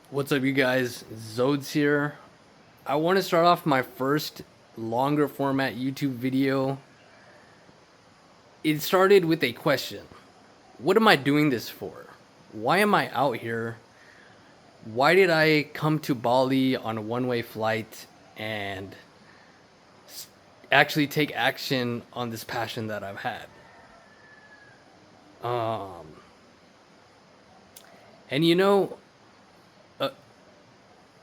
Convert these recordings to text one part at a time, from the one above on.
What's up, you guys? Zodes here. I want to start off my first longer format YouTube video. It started with a question. What am I doing this for? Why am I out here? Why did I come to Bali on a one-way flight and actually take action on this passion that I've had? Um, and a,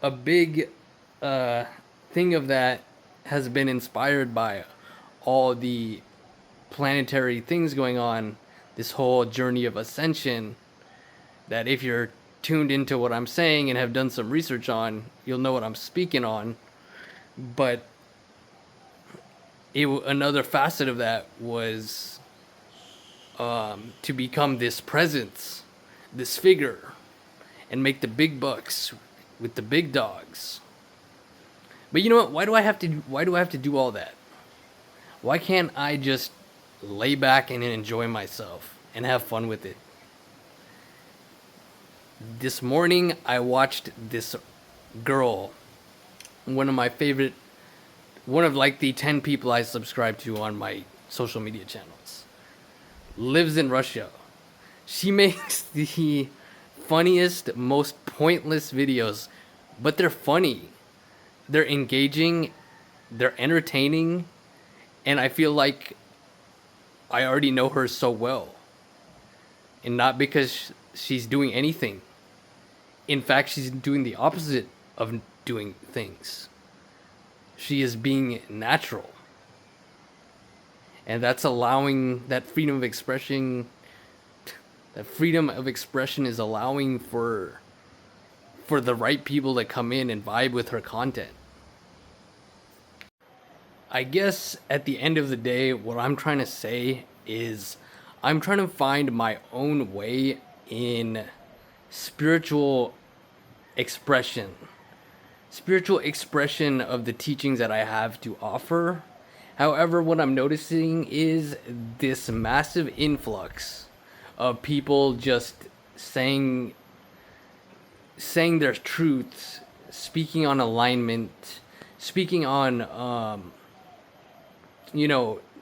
a big thing of that has been inspired by all the planetary things going on, this whole journey of ascension, that if you're tuned into what I'm saying and have done some research on, you'll know what I'm speaking on. But another facet of that was to become this presence, this figure, and make the big bucks with the big dogs. But you know what? Why do I have to do all that? Why can't I just lay back and enjoy myself and have fun with it? This morning I watched this girl, one of my favorite, one of like the 10 people I subscribe to on my social media channels. Lives in Russia. She makes the funniest, most pointless videos, but they're funny. They're engaging, they're entertaining, and I feel like I already know her so well. And not because she's doing anything. In fact, she's doing the opposite of doing things. She is being natural. And that's allowing that freedom of expression. That freedom of expression is allowing for the right people to come in and vibe with her content. I guess at the end of the day, what I'm trying to say is I'm trying to find my own way in spiritual expression. Spiritual expression of the teachings that I have to offer. However, what I'm noticing is this massive influx of people just saying their truths, speaking on alignment, speaking on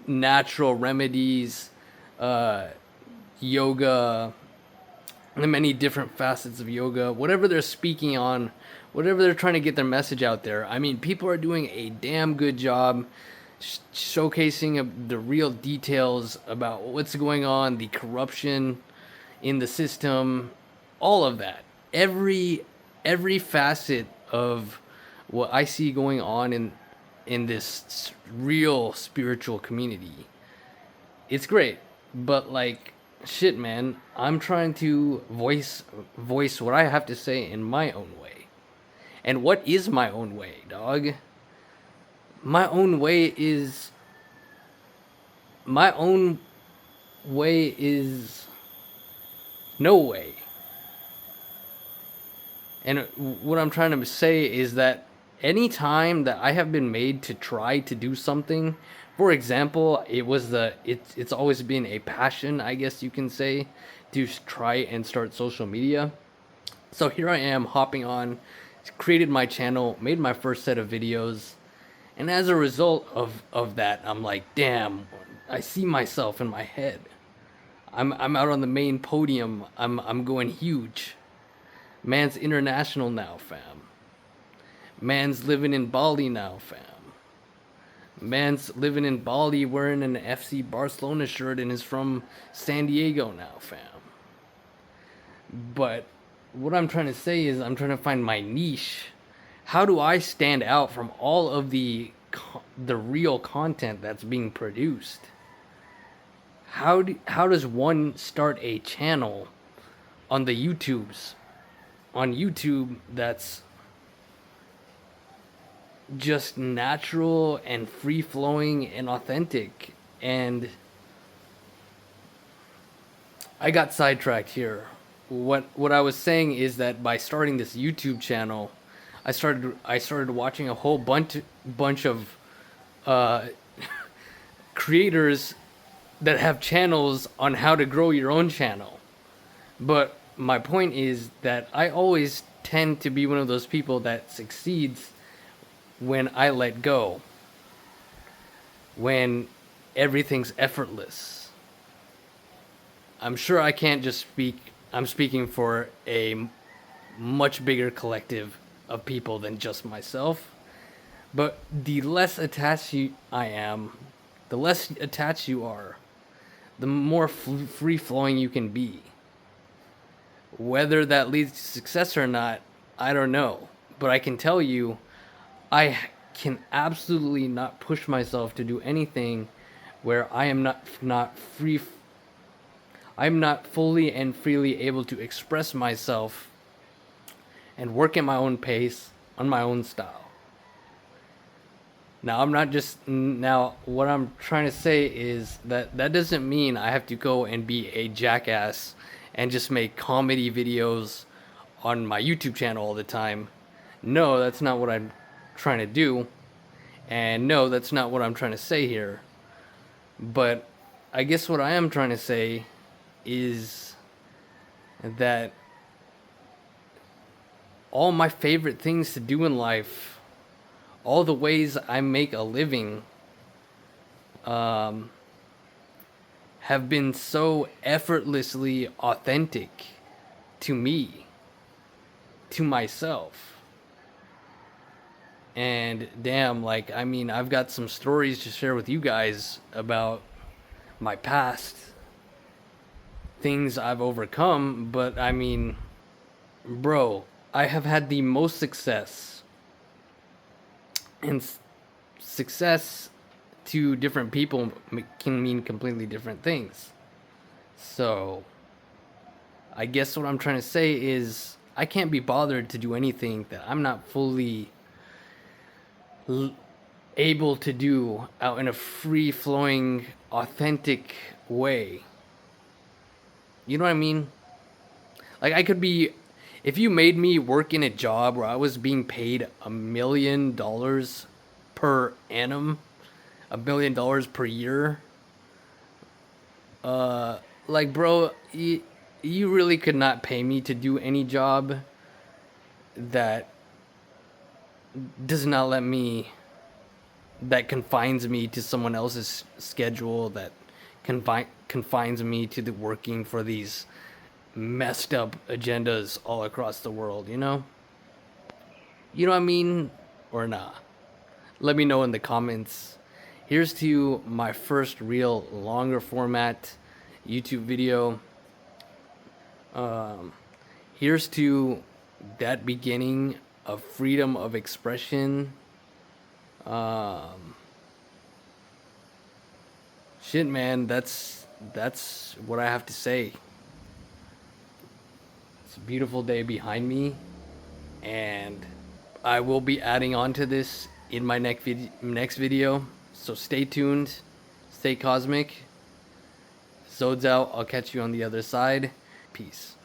natural remedies, yoga, the many different facets of yoga, whatever they're speaking on, whatever they're trying to get their message out there. I mean, people are doing a damn good job showcasing the real details about what's going on, the corruption in the system, all of that. Every facet of what I see going on in this real spiritual community. It's great, but like shit, man, I'm trying to voice what I have to say in my own way. And what is my own way, dog? My own way is no way. And what I'm trying to say is that any time that I have been made to try to do something, for example, it's always been a passion, I guess you can say, to try and start social media. So here I am hopping on, created my channel, made my first set of videos, and as a result of that, I'm like, damn, I see myself in my head. I'm out on the main podium. I'm going huge. Man's international now, fam. Man's living in Bali now, fam. Man's living in Bali wearing an FC Barcelona shirt and is from San Diego now, fam. But what I'm trying to say is I'm trying to find my niche. How do I stand out from all of the real content that's being produced? How does one start a channel on YouTube that's just natural and free flowing and authentic? And I got sidetracked here. What I was saying is that by starting this YouTube channel, I started watching a whole bunch of creators that have channels on how to grow your own channel. But my point is that I always tend to be one of those people that succeeds when I let go, when everything's effortless. I'm sure I can't just I'm speaking for a much bigger collective of people than just myself. But the less attached I am, the less attached you are, the more free flowing you can be. Whether that leads to success or not, I don't know. But I can tell you, I can absolutely not push myself to do anything where I am not free. I'm not fully and freely able to express myself and work at my own pace on my own style. Now, I'm not just now. What I'm trying to say is that doesn't mean I have to go and be a jackass and just make comedy videos on my YouTube channel all the time. No, that's not what I'm trying to do. And no, that's not what I'm trying to say here. But I guess what I am trying to say is that all my favorite things to do in life, all the ways I make a living, have been so effortlessly authentic to me, to myself. And damn, like, I mean, I've got some stories to share with you guys about my past, things I've overcome, but I mean, bro, I have had the most success. And success to different people can mean completely different things. So, I guess what I'm trying to say is I can't be bothered to do anything that I'm not fully able to do out in a free-flowing, authentic way. You know what I mean? Like, I could be, if you made me work in a job where I was being paid $1 million per annum, $1 million per year, like, bro, you really could not pay me to do any job that does not let me, that confines me to someone else's schedule, that confines me to the working for these messed up agendas all across the world, you know? You know what I mean? Or nah? Let me know in the comments. Here's to my first real longer format YouTube video. Here's to that beginning of freedom of expression. Shit, man, that's what I have to say. It's a beautiful day behind me, and I will be adding on to this in my next video. So stay tuned, stay cosmic. Zode's out. I'll catch you on the other side. Peace.